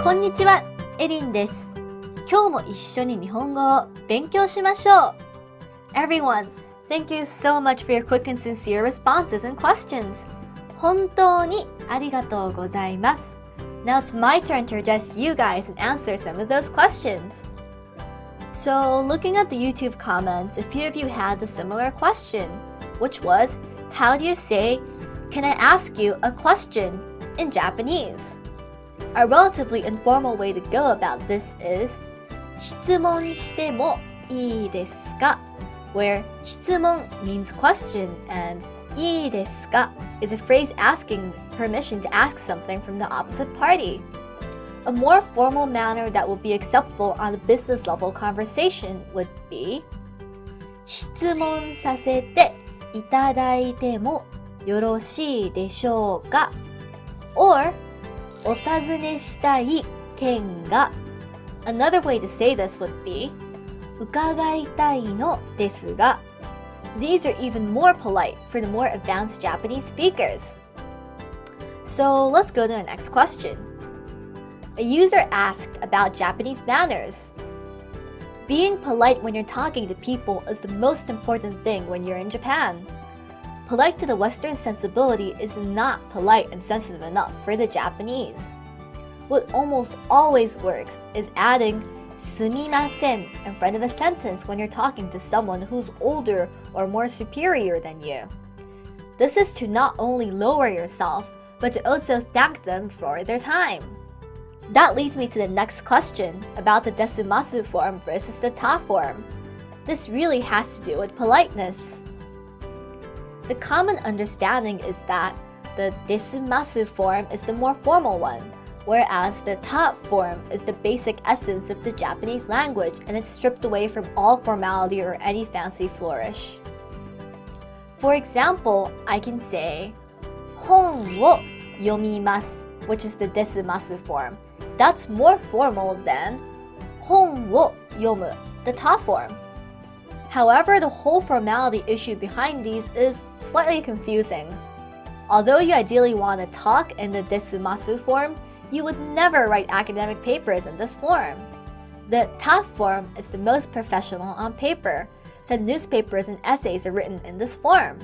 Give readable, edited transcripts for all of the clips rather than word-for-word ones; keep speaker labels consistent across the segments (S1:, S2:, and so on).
S1: こんにちは、エリンです。今日も一緒に日本語を勉強しましょう。Everyone, thank you so much for your quick and sincere responses and questions. 本当にありがとうございます。Now it's my turn to address you guys and answer some of those questions. So, looking at the YouTube comments, a few of you had a similar question, which was, how do you say, "Can I ask you a question?" in Japanese? A relatively informal way to go about this is 質問してもいいですか? where 質問 means question and いいですか is a phrase asking permission to ask something from the opposite party. A more formal manner that will be acceptable on a business level conversation would be 質問させていただいてもよろしいでしょうか? or お尋ねしたい件が Another way to say this would be 伺いたいのですが These are even more polite for the more advanced Japanese speakers. So let's go to the next question. A user asked about Japanese manners. Being polite when you're talking to people is the most important thing when you're in Japan. Polite to the Western sensibility is not polite and sensitive enough for the Japanese. What almost always works is adding すみません in front of a sentence when you're talking to someone who's older or more superior than you. This is to not only lower yourself, but to also thank them for their time. That leads me to the next question about the desumasu form versus the ta form. This really has to do with politeness. The common understanding is that the desumasu form is the more formal one, whereas the ta form is the basic essence of the Japanese language and it's stripped away from all formality or any fancy flourish. For example, I can say 本を読みます, which is the desumasu form. That's more formal than 本を読む, the ta form. However, the whole formality issue behind these is slightly confusing. Although you ideally want to talk in the desumasu form, you would never write academic papers in this form. The ta form is the most professional on paper, so newspapers and essays are written in this form.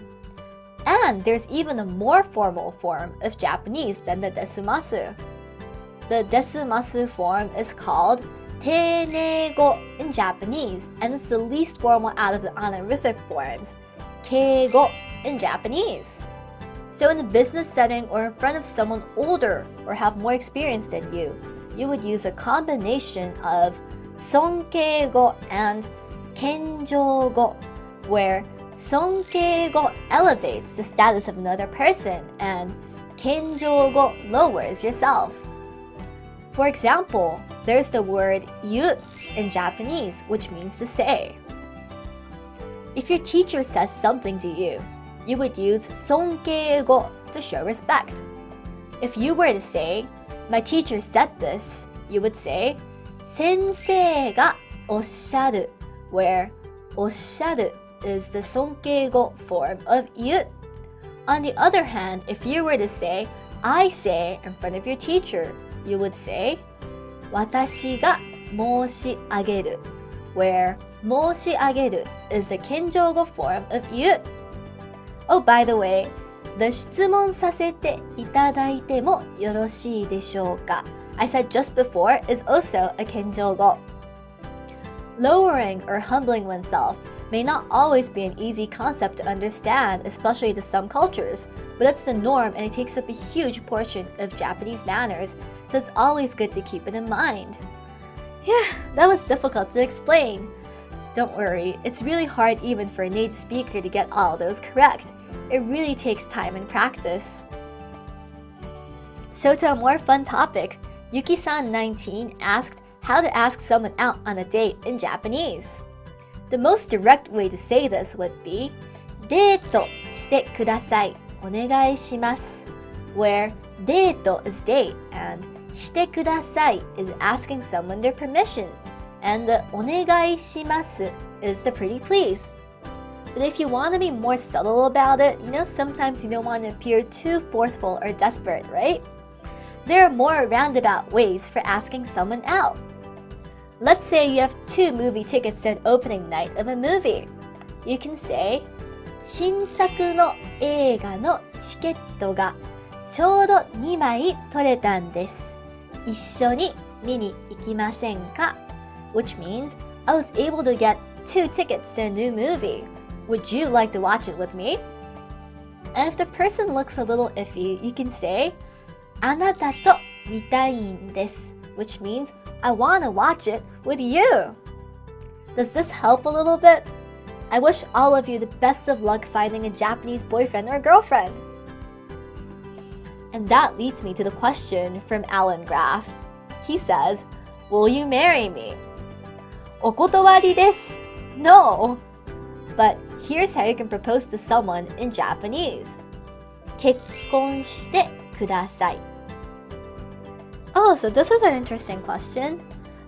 S1: And there's even a more formal form of Japanese than the desumasu. The desumasu form is called teinego in Japanese, and it's the least formal out of the honorific forms, keigo in Japanese. So in a business setting or in front of someone older or have more experience than you would use a combination of sonkeigo and kenjougo, where sonkeigo elevates the status of another person and kenjougo lowers yourself. For example, there's the word yu in Japanese, which means to say. If your teacher says something to you, you would use sonkeigo to show respect. If you were to say, my teacher said this, you would say, 先生がおっしゃる, where おっしゃる is the sonkeigo form of yu. On the other hand, if you were to say, I say in front of your teacher, you would say 私が申し上げる where 申し上げる is the kenjougo form of yu. Oh, by the way, the 質問させていただいてもよろしいでしょうか I said just before is also a kenjougo. Lowering or humbling oneself may not always be an easy concept to understand, especially to some cultures, but it's the norm and it takes up a huge portion of Japanese manners, so it's always good to keep it in mind. Yeah, that was difficult to explain. Don't worry, it's really hard even for a native speaker to get all those correct. It really takes time and practice. So to a more fun topic, Yuki-san 19 asked how to ask someone out on a date in Japanese. The most direct way to say this would be デートしてください、お願いします where デート is date and してください is asking someone their permission, and the お願いします is the pretty please. But if you want to be more subtle about it, sometimes you don't want to appear too forceful or desperate, right? there are more roundabout ways for asking someone out. Let's say you have 2 movie tickets to an opening night of a movie. You can say, 新作の映画のチケットがちょうど2枚取れたんです。一緒に見に行きませんか? Which means, I was able to get 2 tickets to a new movie. Would you like to watch it with me? And if the person looks a little iffy, you can say, あなたと見たいんです. Which means, I want to watch it with you. Does this help a little bit? I wish all of you the best of luck finding a Japanese boyfriend or girlfriend. And that leads me to the question from Alan Graff. He says, will you marry me? お断りです. No. But here's how you can propose to someone in Japanese. 結婚してください. Oh, so this was an interesting question.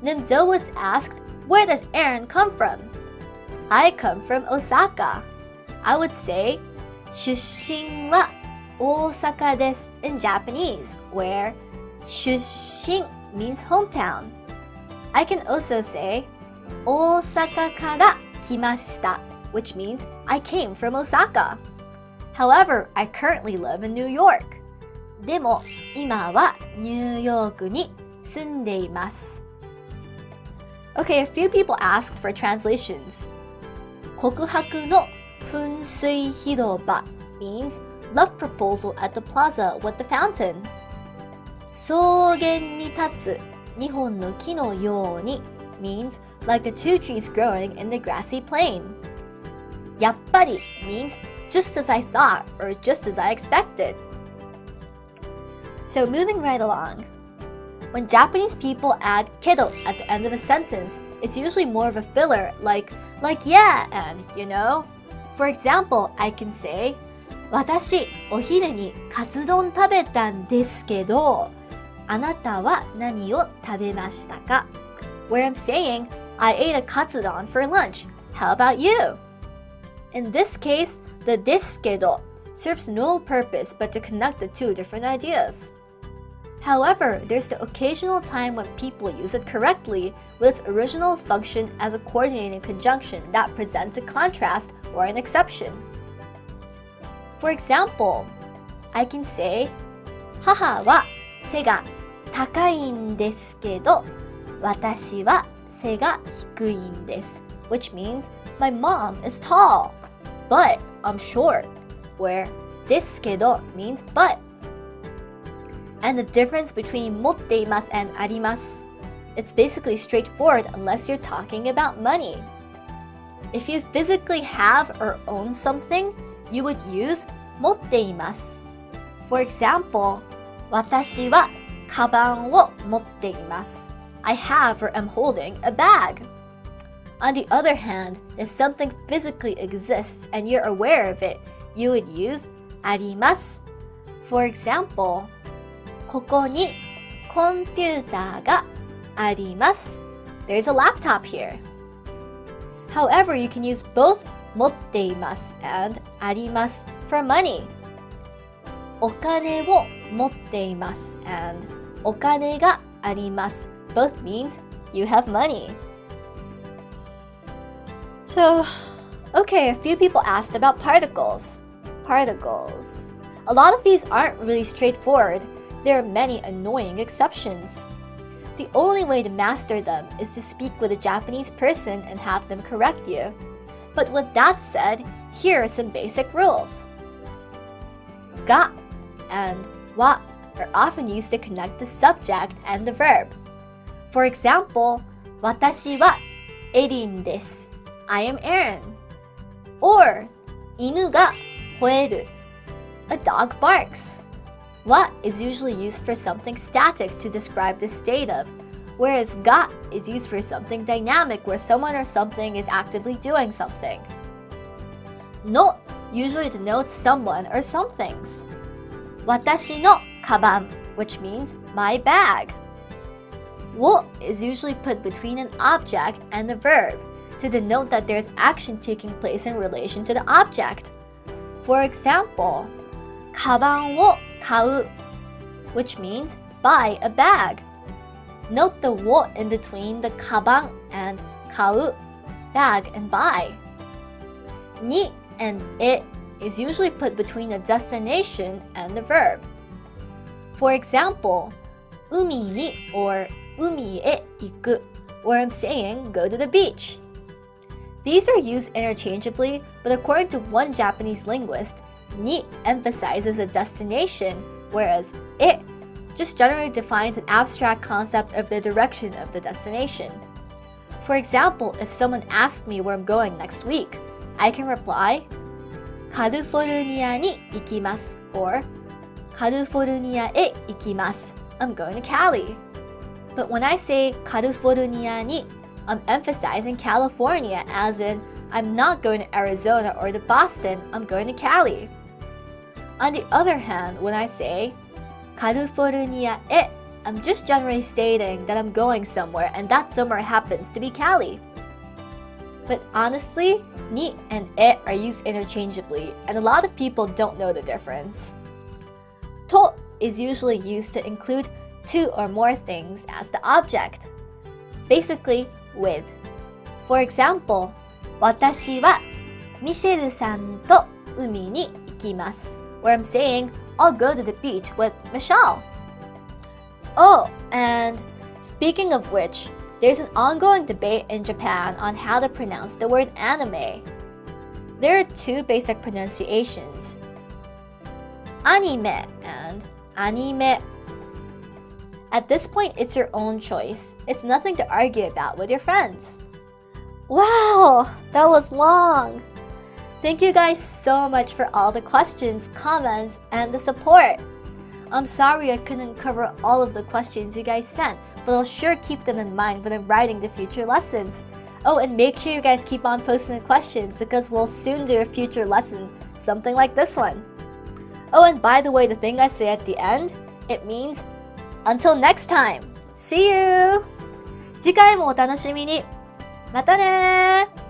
S1: Nimzo was asked, where does Erin come from? I come from Osaka. I would say, 出身は大阪です in Japanese, where 出身 means hometown. I can also say, 大阪から来ました, which means I came from Osaka. However, I currently live in New York. でも今はニューヨークに住んでいます. Okay, a few people asked for translations. 告白の噴水広場 means love proposal at the plaza with the fountain. 草原に立つ2本の木のように means like the 2 trees growing in the grassy plain. やっぱり means just as I thought or just as I expected. So moving right along. When Japanese people add kedo at the end of a sentence, it's usually more of a filler like yeah and, you know? For example, I can say, 私、お昼にカツ丼食べたんですけど、あなたは何を食べましたか? Where I'm saying, I ate a katsudon for lunch. How about you? In this case, the ですけど serves no purpose but to connect the 2 different ideas. However, there's the occasional time when people use it correctly with its original function as a coordinating conjunction that presents a contrast or an exception. For example, I can say, 母は背が高いんですけど、私は背が低いんです. Which means, my mom is tall, but I'm short, where ですけど means but. And the difference between 持っています and あります. It's basically straightforward unless you're talking about money. If you physically have or own something, you would use 持っています. For example, 私はカバンを持っています. I have or am holding a bag. On the other hand, if something physically exists and you're aware of it, you would use あります. For example, ここにコンピューターがあります. There's a laptop here. However, you can use both 持っています and あります for money. お金を持っています and お金があります both means you have money. So, okay, a few people asked about particles. Particles. A lot of these aren't really straightforward. There are many annoying exceptions. The only way to master them is to speak with a Japanese person and have them correct you. But with that said, here are some basic rules. Ga and wa are often used to connect the subject and the verb. For example, 私はエリンです. I am Erin. Or 犬が吠える. A dog barks. Wa is usually used for something static to describe the state of, whereas ga is used for something dynamic where someone or something is actively doing something. No usually denotes someone or some things. 私のカバン, which means my bag. Wo is usually put between an object and the verb to denote that there's action taking place in relation to the object. For example, カバンを買う, which means buy a bag. Note the wo in between the 가방 and 가우, bag and buy. Ni and it is usually put between the destination and the verb. For example, umi ni or umi e iku, where I'm saying go to the beach. These are used interchangeably, but according to one Japanese linguist, ni emphasizes a destination, whereas it just generally defines an abstract concept of the direction of the destination. For example, if someone asks me where I'm going next week, I can reply, California ni ikimasu, or California e ikimasu, I'm going to Cali. But when I say California ni, I'm emphasizing California, as in, I'm not going to Arizona or to Boston, I'm going to Cali. On the other hand, when I say California e, I'm just generally stating that I'm going somewhere and that somewhere happens to be Cali. But honestly, ni and e are used interchangeably, and a lot of people don't know the difference. To is usually used to include two or more things as the object. Basically, with. For example, 私はミシェルさんと海に行きます, where I'm saying I'll go to the beach with Michelle. Oh, and speaking of which, there's an ongoing debate in Japan on how to pronounce the word anime. There are two basic pronunciations, anime and anime. At this point, it's your own choice. It's nothing to argue about with your friends. Wow, that was long. Thank you guys so much for all the questions, comments, and the support. I'm sorry I couldn't cover all of the questions you guys sent, but I'll sure keep them in mind when I'm writing the future lessons. Oh, and make sure you guys keep on posting the questions because we'll soon do a future lesson, something like this one. Oh, and by the way, the thing I say at the end, it means until next time. See you! 次回もお楽しみに。またねー!